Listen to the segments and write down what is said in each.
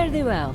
Fare thee well.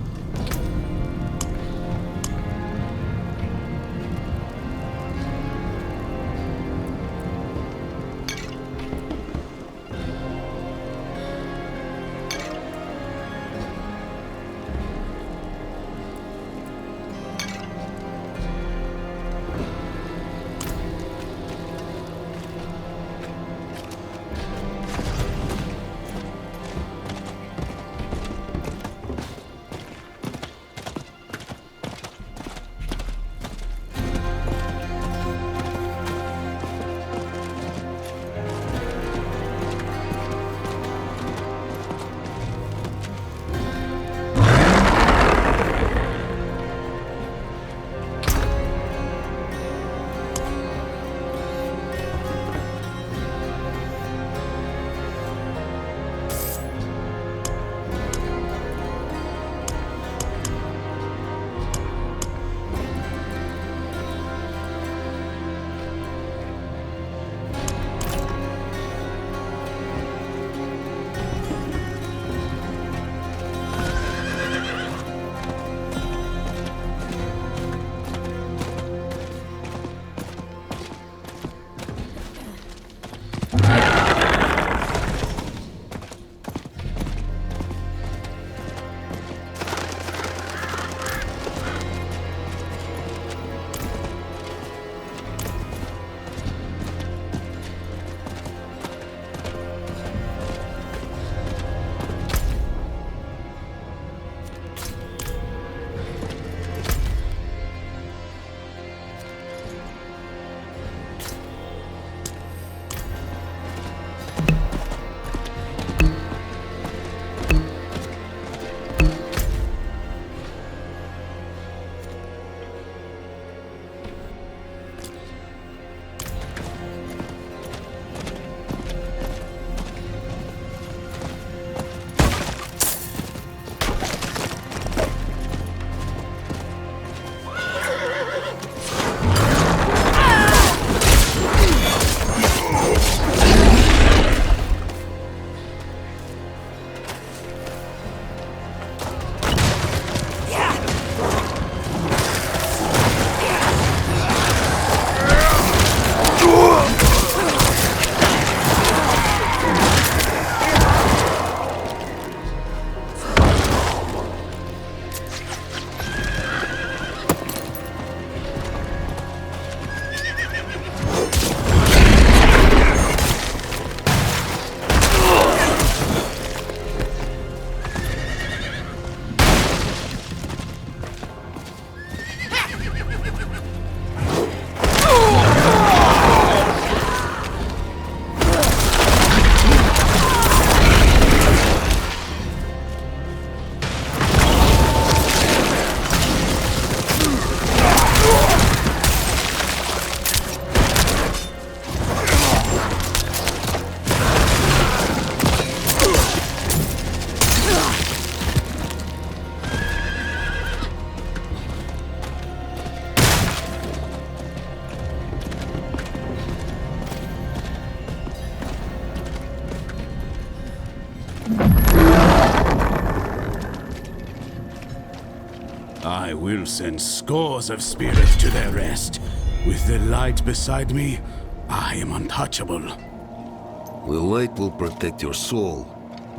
I will send scores of spirits to their rest. With the light beside me, I am untouchable. The light will protect your soul,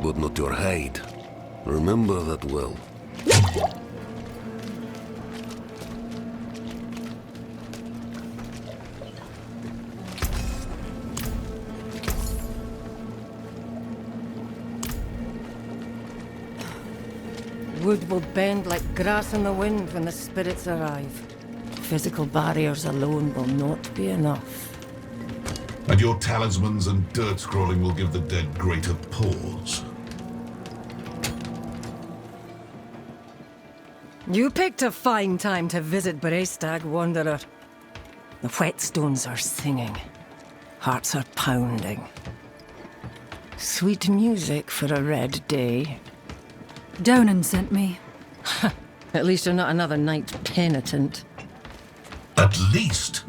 but not your hide. Remember that well. Wood will bend like grass in the wind when the spirits arrive. Physical barriers alone will not be enough. And your talismans and dirt scrolling will give the dead greater pause. You picked a fine time to visit Brestag, Wanderer. The whetstones are singing. Hearts are pounding. Sweet music for a red day. Donan sent me. At least you're not another knight penitent. At least.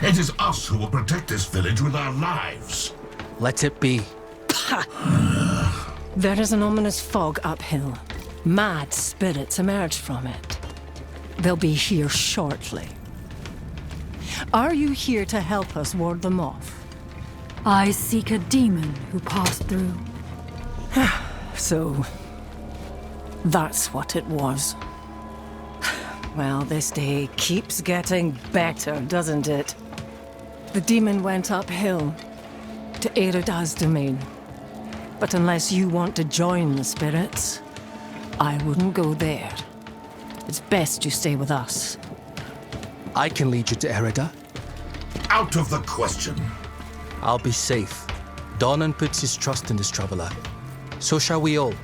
It is us who will protect this village with our lives. Let it be. There is an ominous fog uphill. Mad spirits emerge from it. They'll be here shortly. Are you here to help us ward them off? I seek a demon who passed through. So, that's what it was. Well, this day keeps getting better, doesn't it? The demon went uphill to Erida's domain. But unless you want to join the spirits, I wouldn't go there. It's best you stay with us. I can lead you to Erida. Out of the question. I'll be safe. Donan puts his trust in this traveler. So shall we all.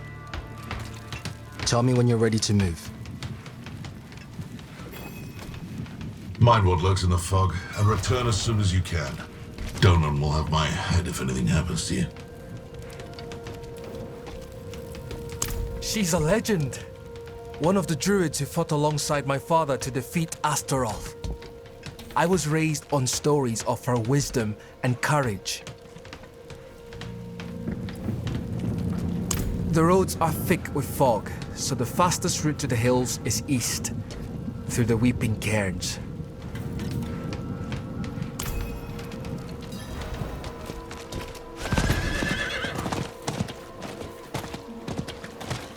Tell me when you're ready to move. Mind what lurks in the fog, and return as soon as you can. Donan will have my head if anything happens to you. She's a legend. One of the druids who fought alongside my father to defeat Astaroth. I was raised on stories of her wisdom and courage. The roads are thick with fog, so the fastest route to the hills is east, through the Weeping Cairns.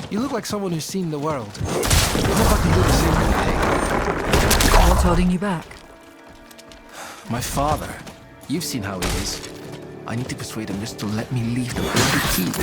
You look like someone who's seen the world. I hope I can do the same. What's holding you back? My father. You've seen how he is. I need to persuade him just to let me leave the bloody keep.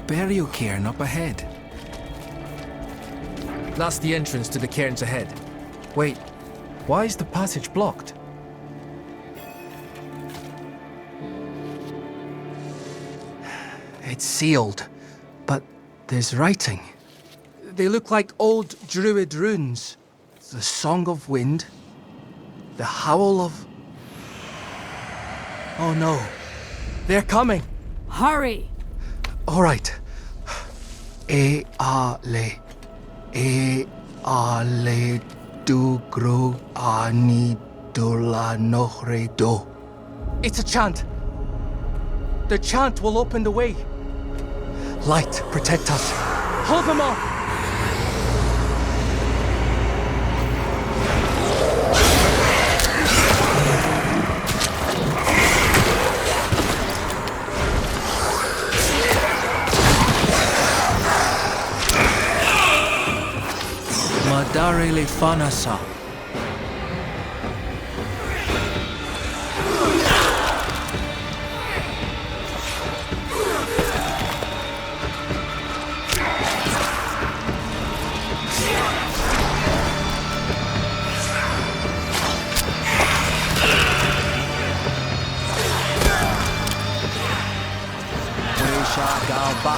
Burial cairn up ahead. That's the entrance to the cairns ahead. Wait, why is the passage blocked? It's sealed, but there's writing. They look like old druid runes. The Song of Wind, the Howl of... Oh no, they're coming! Hurry! All right. E ale dugro ani dola nohre do. It's a chant. The chant will open the way. Light, protect us. Hold them off. Madare le fanasa. Galba.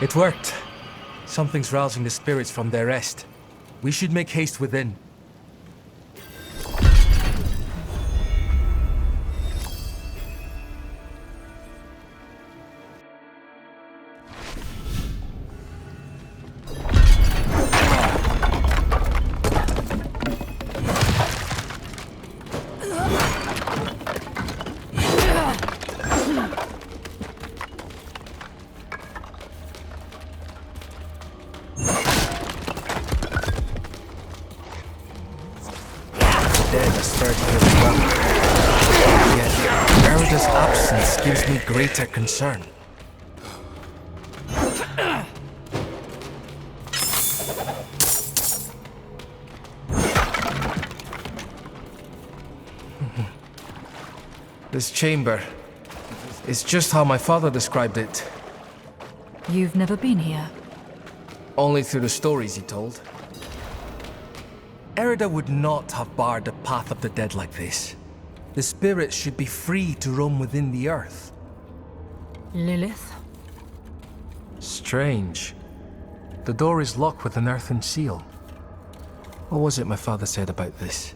It worked. Something's rousing the spirits from their rest. We should make haste within. absence gives me greater concern. This chamber is just how my father described it. You've never been here. Only through the stories he told. Erida would not have barred the path of the dead like this. The spirits should be free to roam within the earth. Lilith? Strange. The door is locked with an earthen seal. What was it my father said about this?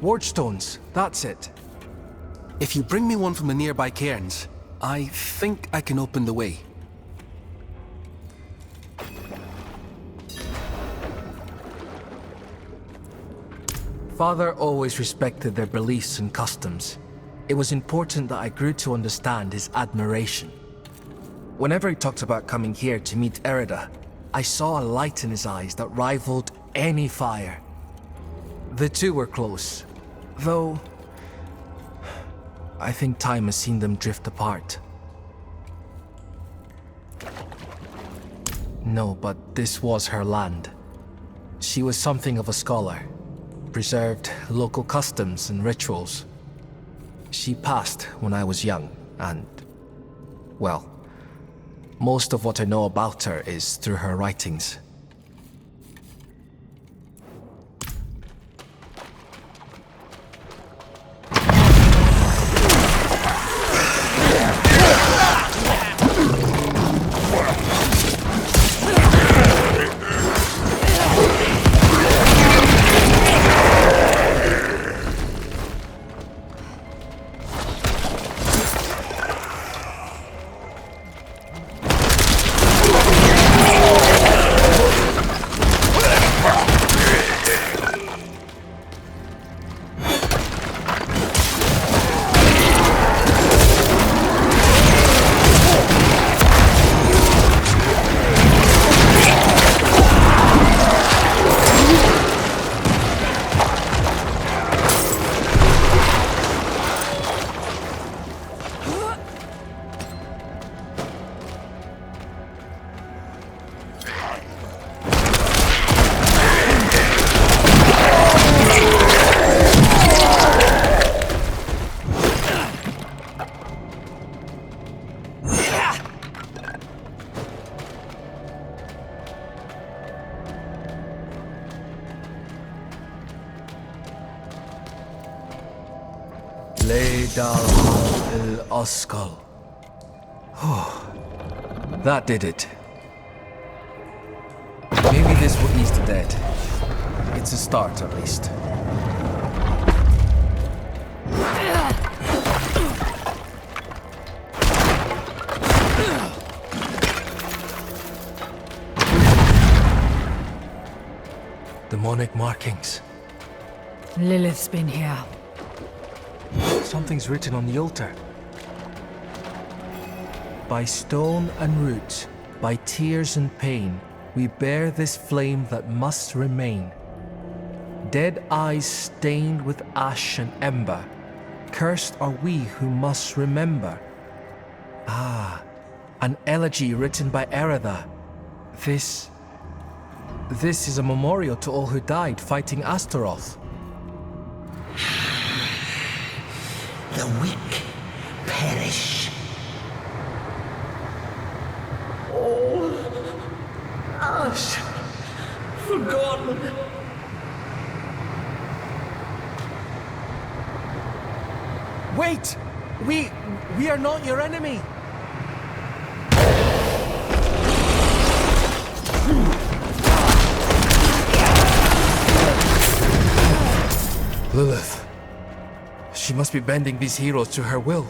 Ward stones, that's it. If you bring me one from the nearby cairns, I think I can open the way. Father always respected their beliefs and customs. It was important that I grew to understand his admiration. Whenever he talked about coming here to meet Erida, I saw a light in his eyes that rivaled any fire. The two were close, though I think time has seen them drift apart. No, but this was her land. She was something of a scholar. Preserved local customs and rituals. She passed when I was young, and, well, most of what I know about her is through her writings. Skull. That did it. Maybe this will ease the dead. It's a start, at least. Demonic markings. Lilith's been here. Something's written on the altar. By stone and root, by tears and pain, we bear this flame that must remain. Dead eyes stained with ash and ember, cursed are we who must remember. Ah, an elegy written by Erida. This is a memorial to all who died fighting Astaroth. The weak perish. Ash, forgotten. Wait! We are not your enemy! Lilith. She must be bending these heroes to her will.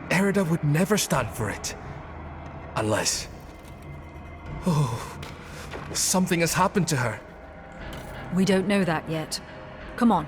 Erida would never stand for it. Unless... Oh, something has happened to her. We don't know that yet. Come on.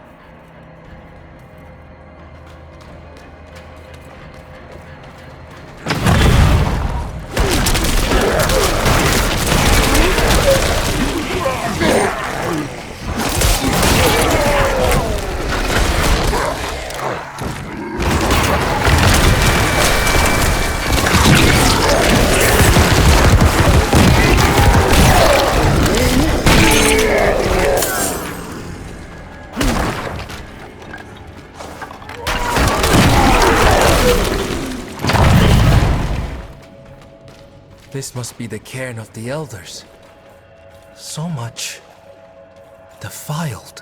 This must be the cairn of the elders. So much defiled.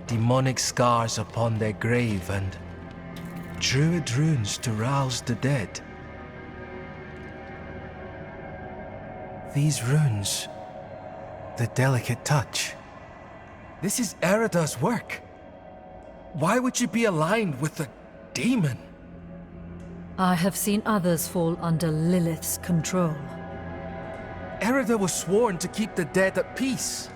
Demonic scars upon their grave and druid runes to rouse the dead. These runes, the delicate touch. This is Erida's work. Why would you be aligned with a demon? I have seen others fall under Lilith's control. Erida was sworn to keep the dead at peace.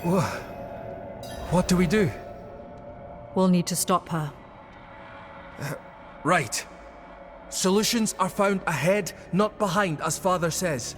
What do we do? We'll need to stop her. Right. Solutions are found ahead, not behind, as Father says.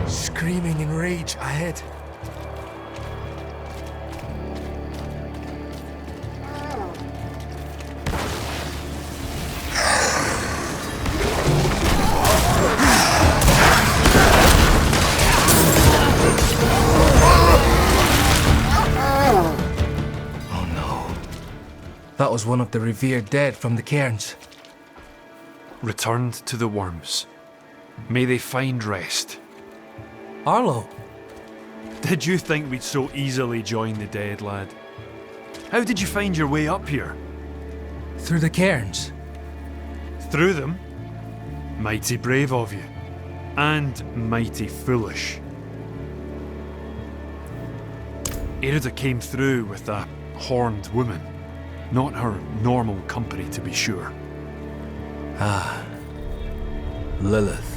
Screaming in rage ahead. Oh no. That was one of the revered dead from the cairns. Returned to the worms. May they find rest. Arlo, Did you think we'd so easily join the dead, lad? How did you find your way up here? through the cairns. Through them? Mighty brave of you. And mighty foolish. Erida came through with a horned woman. Not her normal company, to be sure. Ah, Lilith.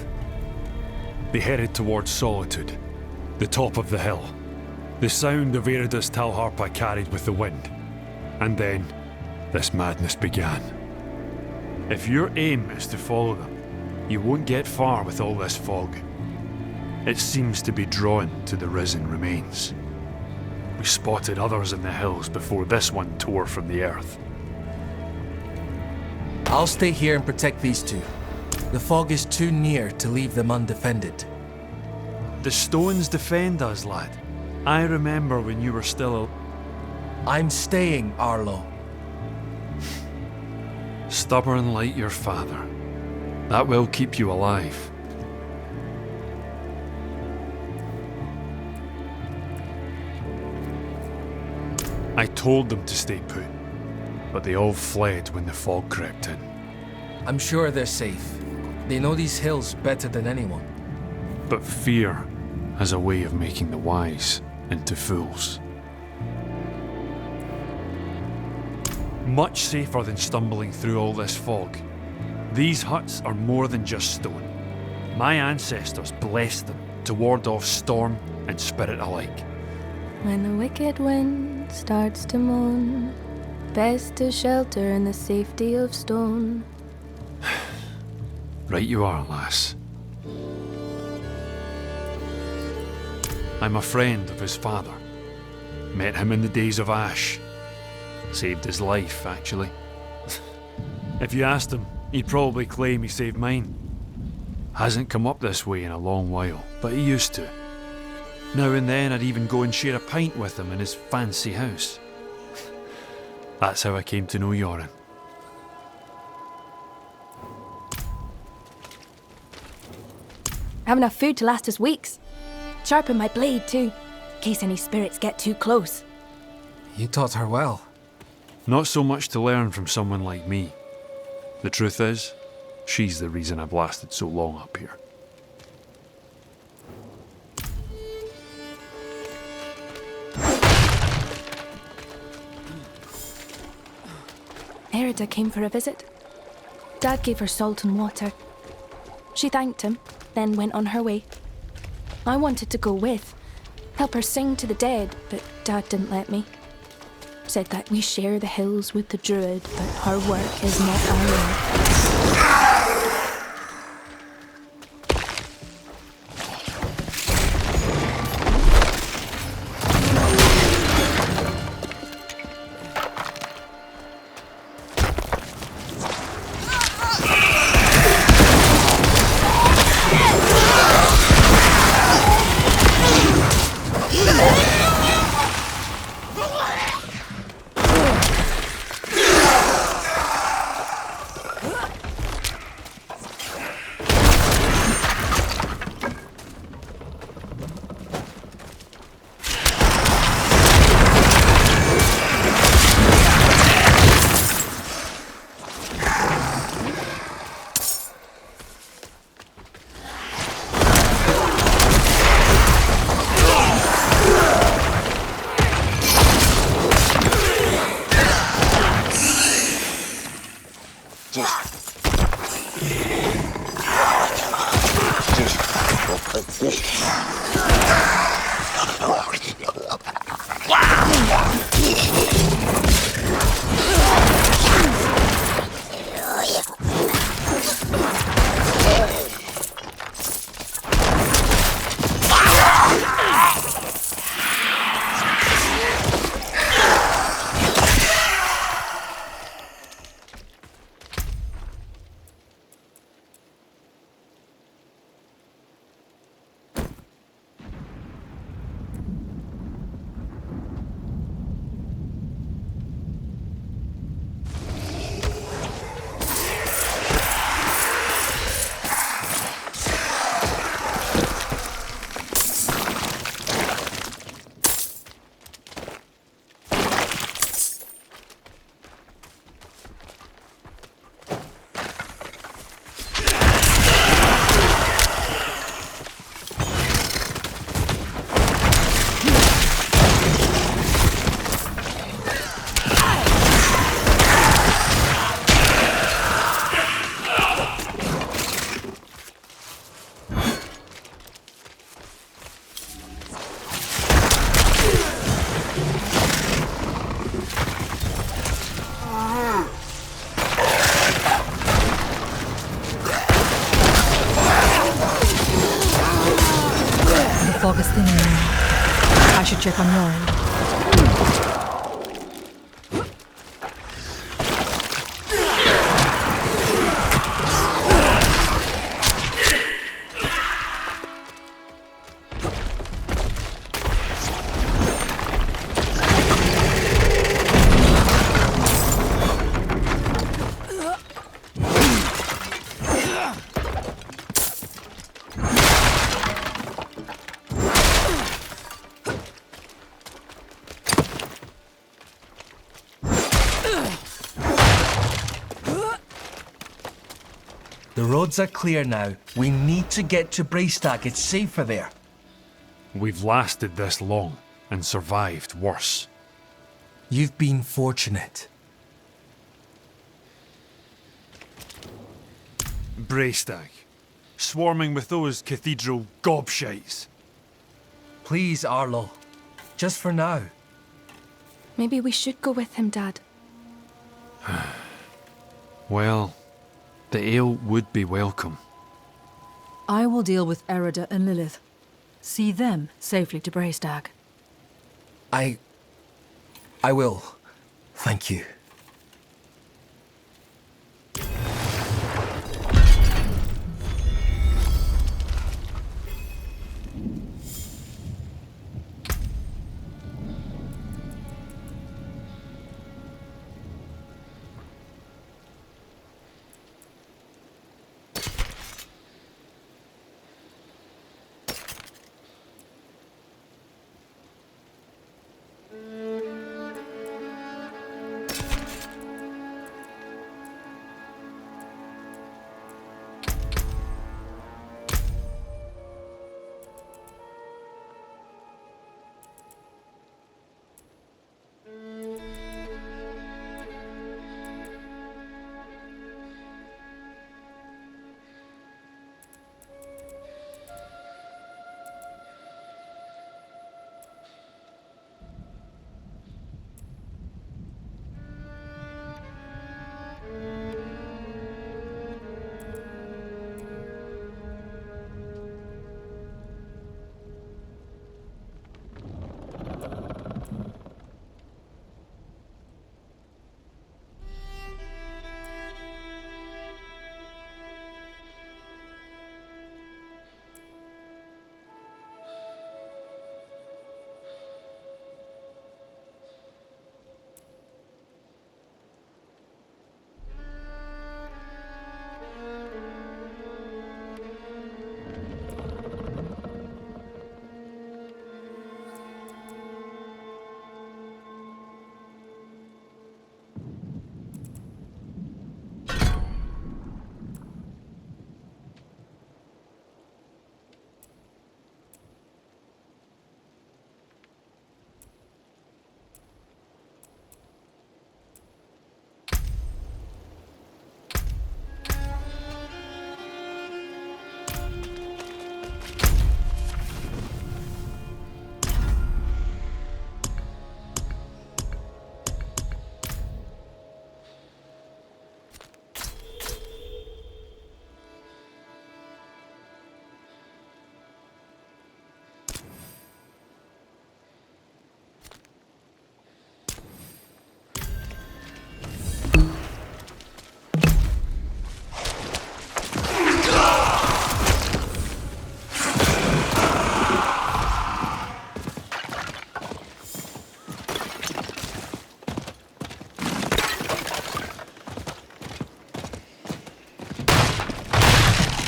They headed towards Solitude, the top of the hill. The sound of Erida's Talharpa carried with the wind. And then, this madness began. If your aim is to follow them, you won't get far with all this fog. It seems to be drawn to the risen remains. We spotted others in the hills before this one tore from the earth. I'll stay here and protect these two. The fog is too near to leave them undefended. The stones defend us, lad. I remember when you were still I'm staying, Arlo. stubborn like your father. That will keep you alive. I told them to stay put, but they all fled when the fog crept in. I'm sure they're safe. They know these hills better than anyone. But fear has a way of making the wise into fools. Much safer than stumbling through all this fog. These huts are more than just stone. My ancestors blessed them to ward off storm and spirit alike. When the wicked wind starts to moan, best to shelter in the safety of stone. Right you are, lass. I'm a friend of his father. Met him in the days of Ash. Saved his life, actually. If you asked him, he'd probably claim he saved mine. Hasn't come up this way in a long while, but he used to. Now and then I'd even go and share a pint with him in his fancy house. That's how I came to know Yoren. I have enough food to last us weeks. Sharpen my blade, too. case any spirits get too close. You taught her well. Not so much to learn from someone like me. The truth is, she's the reason I've lasted so long up here. Erida came for a visit. Dad gave her salt and water. She thanked him, then went on her way. I wanted to go with, help her sing to the dead, but Dad didn't let me. Said that we share the hills with the druid, but her work is not our work. Fog is thinning now. I should check on your end. The roads are clear now. We need to get to Braystag. It's safer there. We've lasted this long and survived worse. You've been fortunate. Braystag, swarming with those cathedral gobshites. Please, Arlo. Just for now. Maybe we should go with him, Dad. Well, the ale would be welcome. I will deal with Erida and Lilith. See them safely to Braystag. I will. Thank you.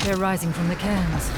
They're rising from the cairns.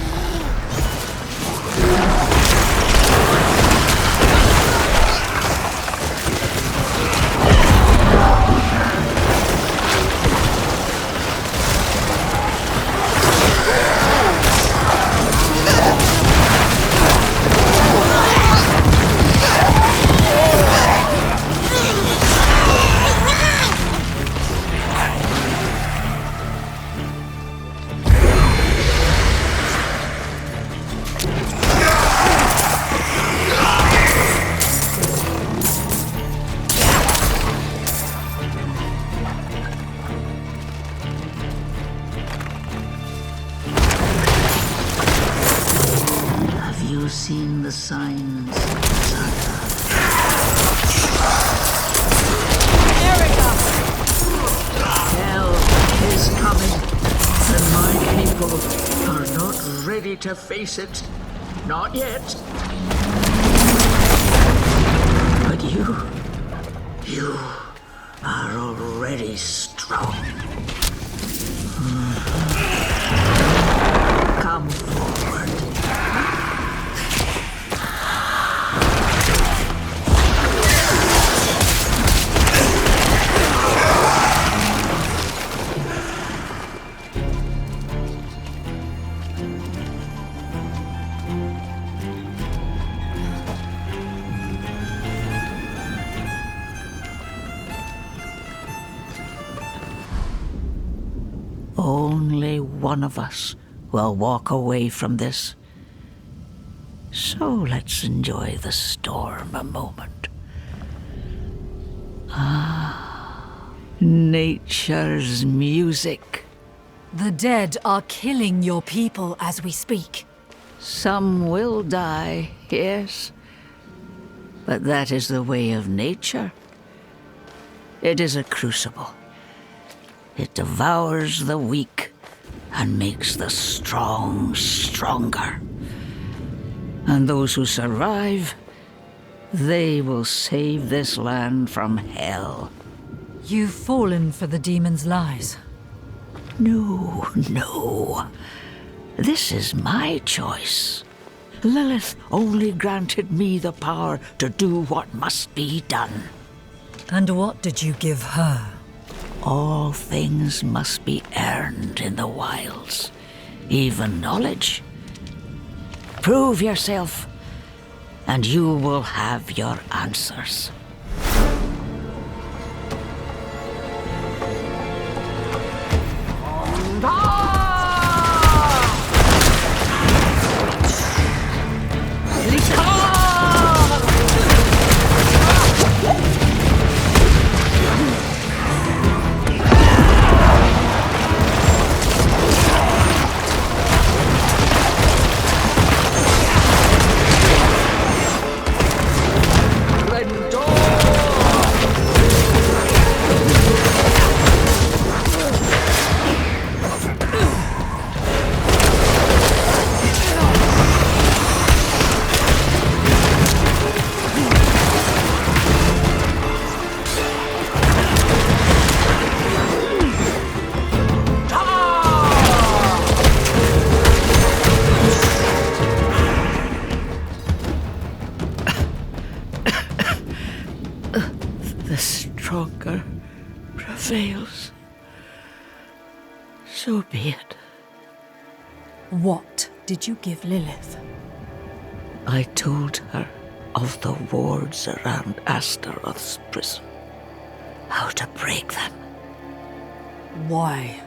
Have you seen the signs, Zarda? Hell is coming, and my people are not ready to face it. Not yet. But you are already strong. Come forward. Only one of us will walk away from this. So let's enjoy the storm a moment. Nature's music. The dead are killing your people as we speak. Some will die, yes. But that is the way of nature. It is a crucible. It devours the weak and makes the strong stronger. And those who survive, they will save this land from hell. You've fallen for the demon's lies. No. This is my choice. Lilith only granted me the power to do what must be done. And what did you give her? All things must be earned in the wilds, even knowledge. Prove yourself, and you will have your answers. The stronger prevails. So be it. What did you give Lilith? I told her of the wards around Astaroth's prison. How to break them. Why?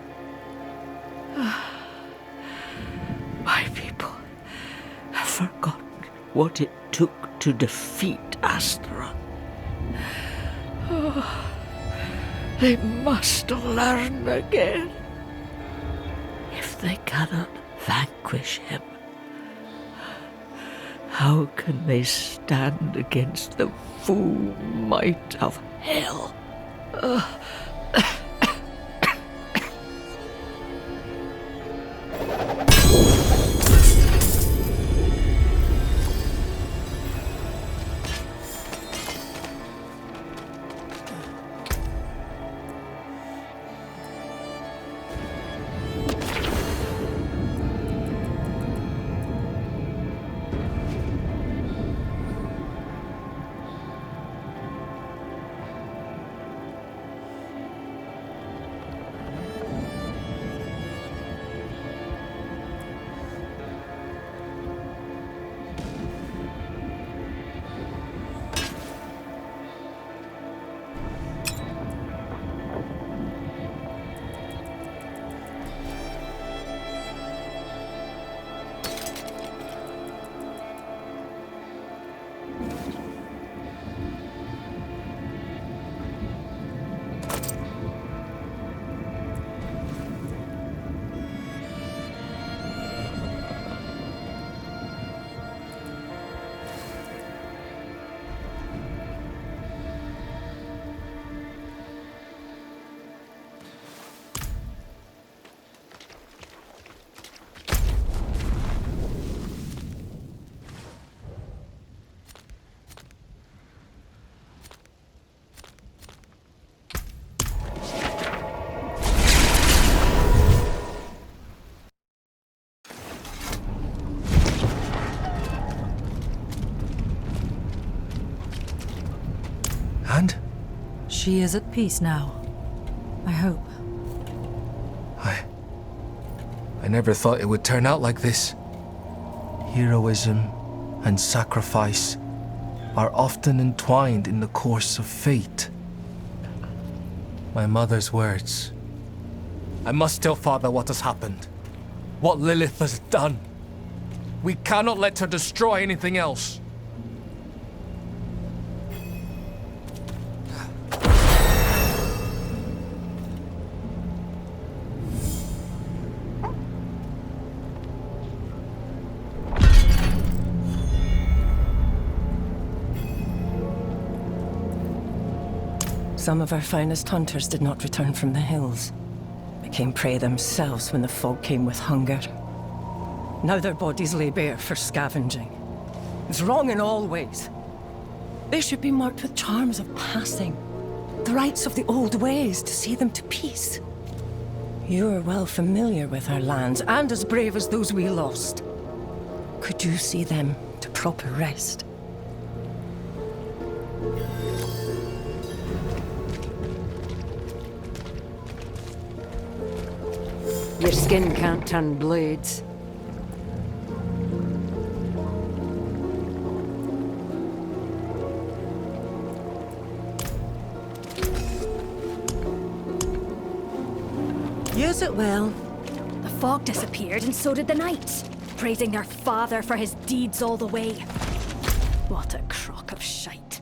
My people have forgotten what it took to defeat Astaroth. They must learn again. If they cannot vanquish him, how can they stand against the full might of hell? She is at peace now. I hope. I never thought it would turn out like this. Heroism and sacrifice are often entwined in the course of fate. My mother's words. I must tell Father what has happened. What Lilith has done. We cannot let her destroy anything else. Some of our finest hunters did not return from the hills. Became prey themselves when the fog came with hunger. Now their bodies lay bare for scavenging. It's wrong in all ways. They should be marked with charms of passing. The rites of the old ways to see them to peace. You are well familiar with our lands, and as brave as those we lost. Could you see them to proper rest? Your skin can't turn blades. Use it well. The fog disappeared and so did the knights, praising their father for his deeds all the way. What a crock of shite.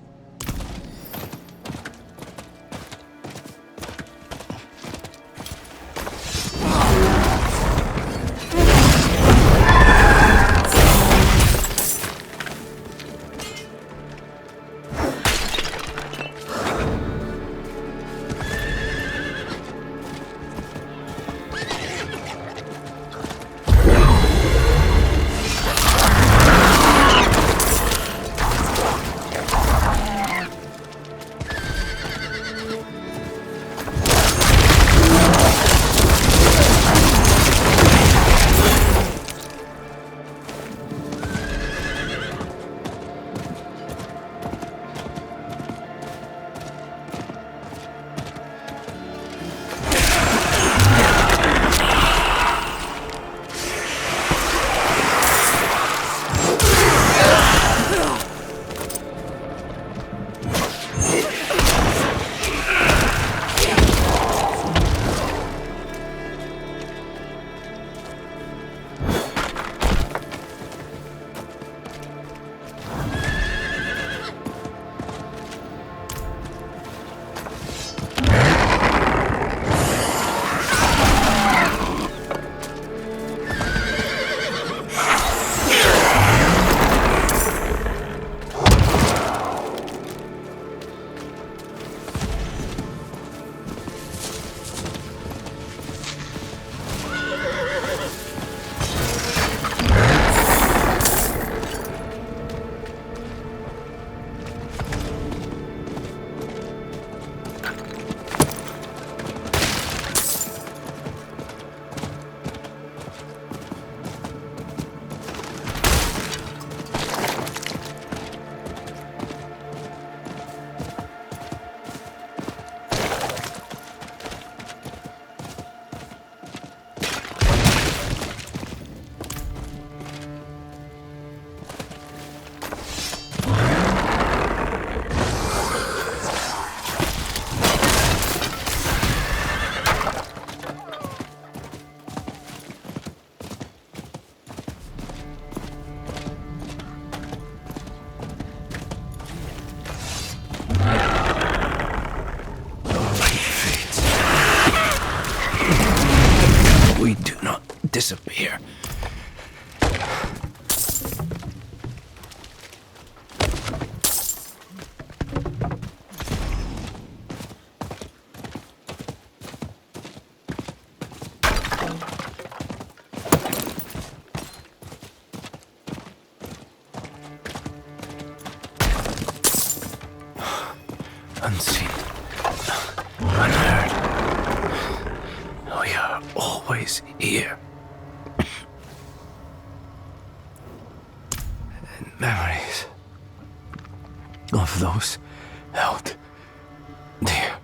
Disappear. Unseen. Unheard. We are always here. Memories of those held dear.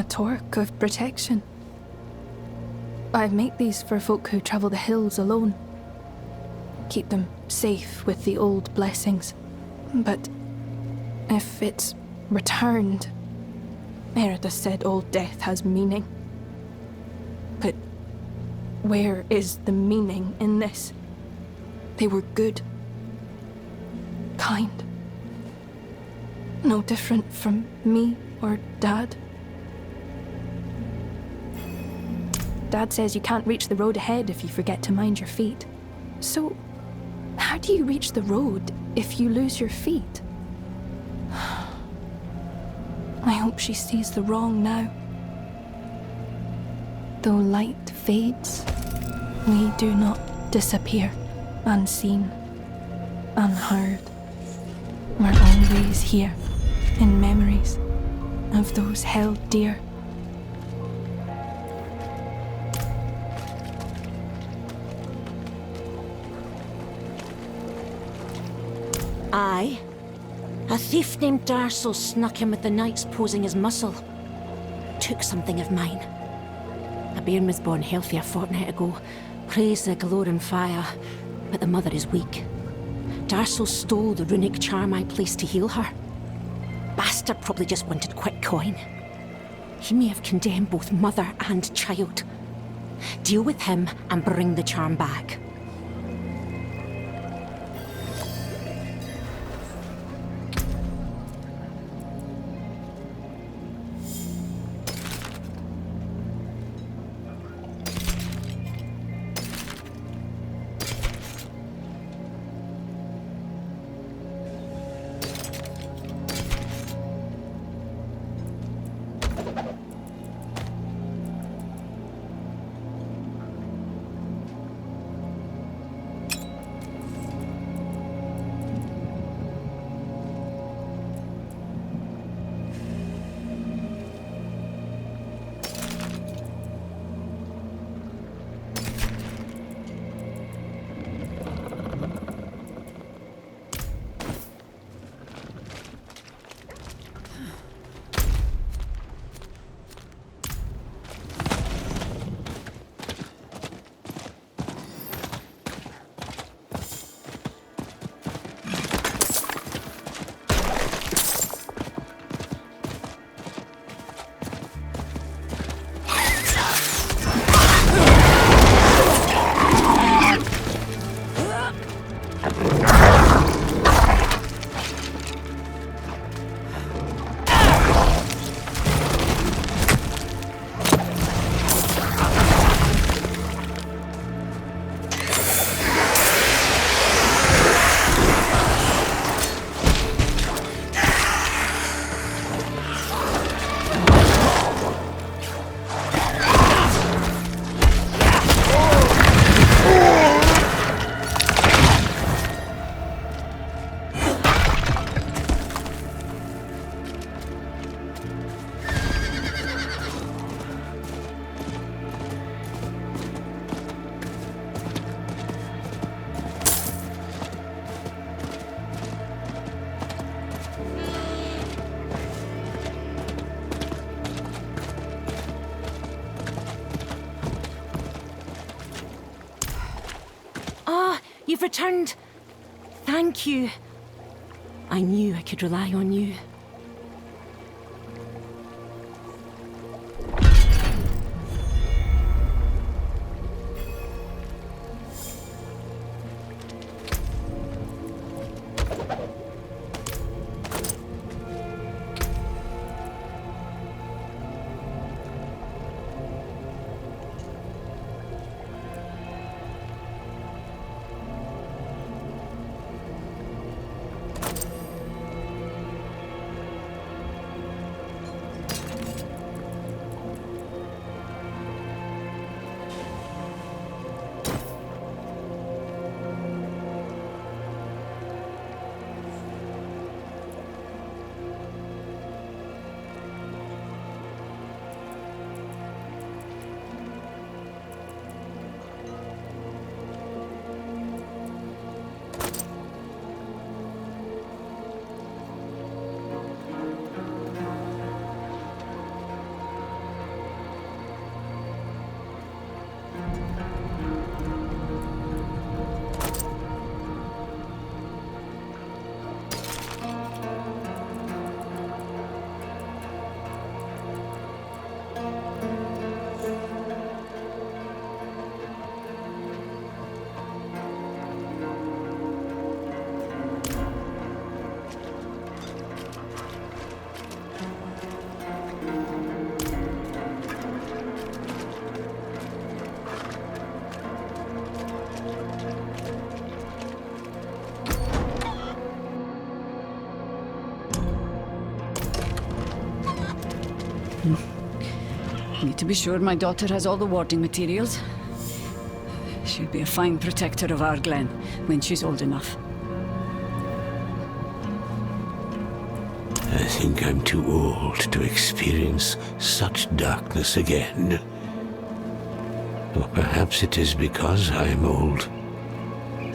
torque of protection. I make these for folk who travel the hills alone. Keep them safe with the old blessings. But if it's returned, Erida said old death has meaning. But where is the meaning in this? They were good. Kind. No different from me or Dad. Dad says you can't reach the road ahead if you forget to mind your feet. So, how do you reach the road if you lose your feet? I hope she sees the wrong now. Though light fades, we do not disappear, unseen, unheard. We're always here, in memories of those held dear. Aye. A thief named Darcel snuck in with the knights posing as muscle. Took something of mine. A bairn was born healthy a fortnight ago. Praise the glowing fire, but the mother is weak. Darcel stole the runic charm I placed to heal her. Bastard probably just wanted quick coin. He may have condemned both mother and child. Deal with him and bring the charm back. You've returned. Thank you. I knew I could rely on you. to be sure my daughter has all the warding materials. She'll be a fine protector of our glen when she's old enough. I think I'm too old to experience such darkness again. Or perhaps it is because I'm old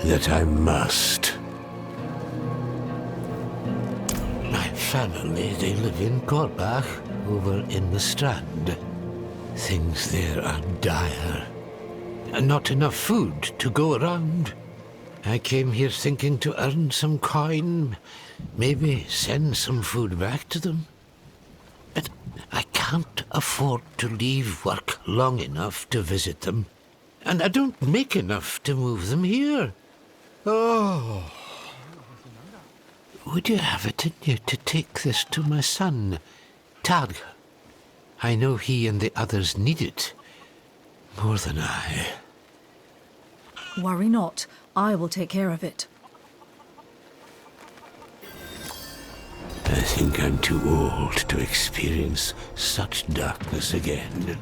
that I must. My family, they live in Korbach, over in the Strand. Things there are dire. Not enough food to go around. I came here thinking to earn some coin, maybe send some food back to them. But I can't afford to leave work long enough to visit them. And I don't make enough to move them here. Oh. Would you have it in you to take this to my son, Tag? I know he and the others need it more than I. Worry not. I will take care of it. I think I'm too old to experience such darkness again.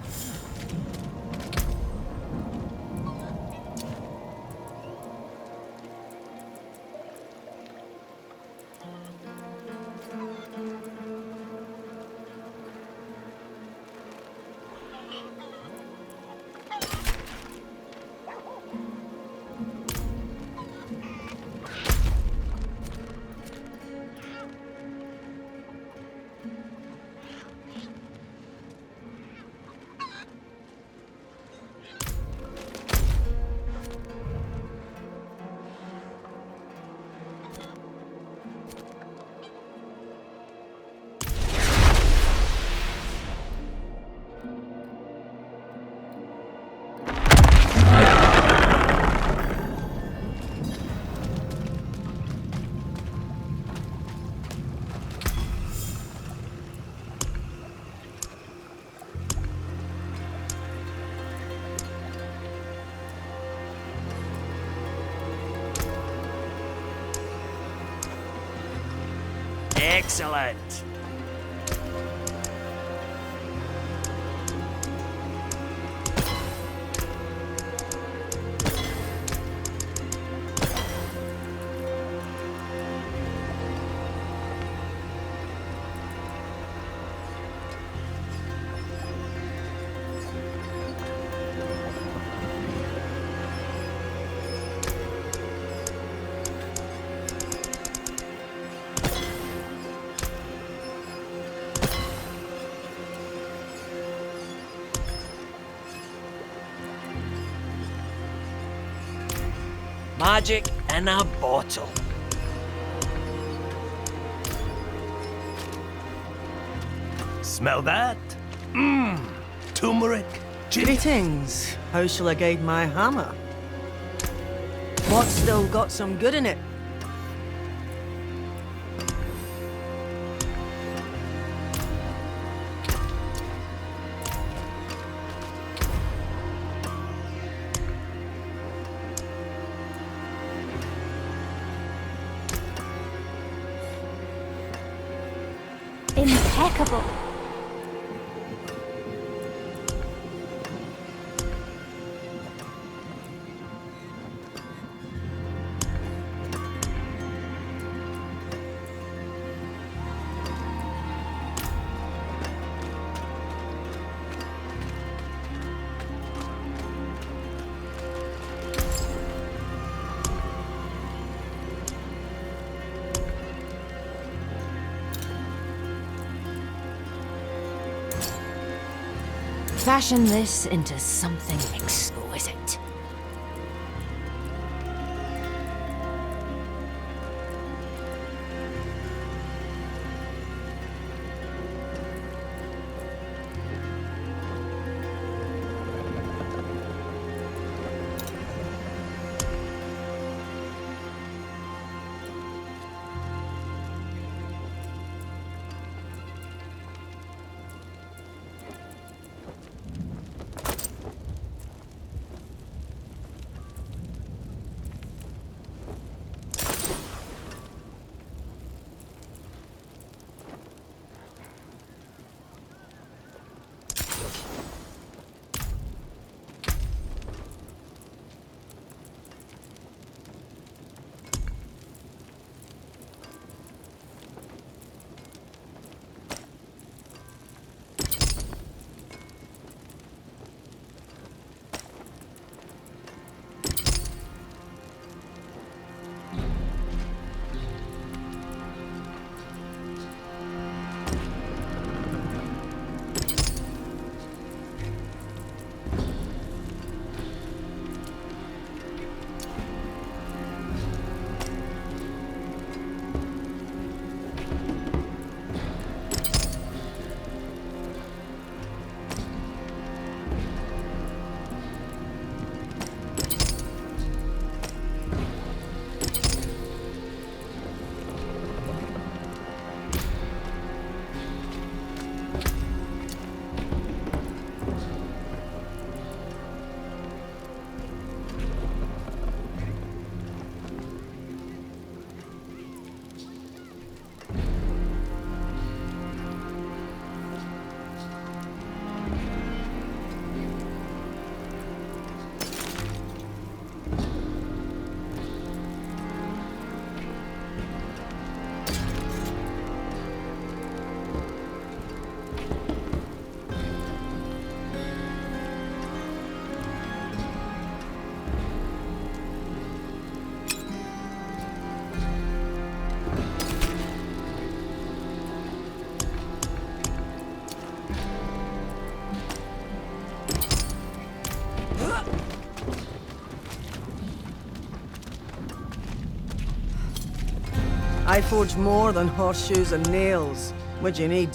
Excellent. Magic in a bottle. Smell that? Mmm, turmeric. Greetings. How shall I guide my hammer? What's still got some good in it? Impeccable. Fashion this into something exquisite. I forge more than horseshoes and nails. What do you need?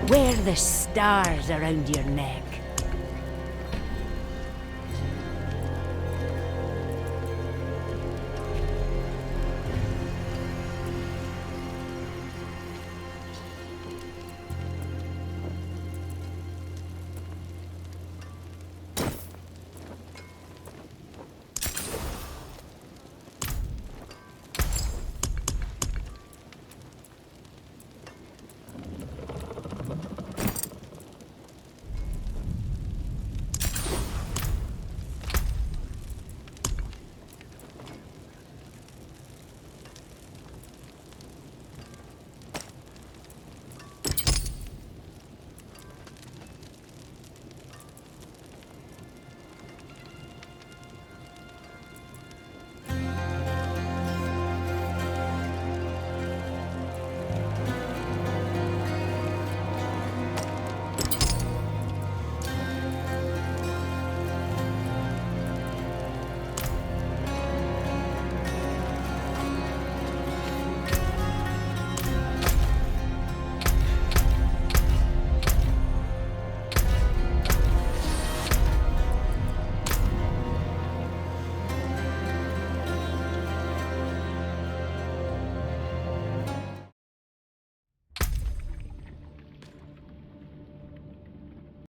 Wear the stars around your neck.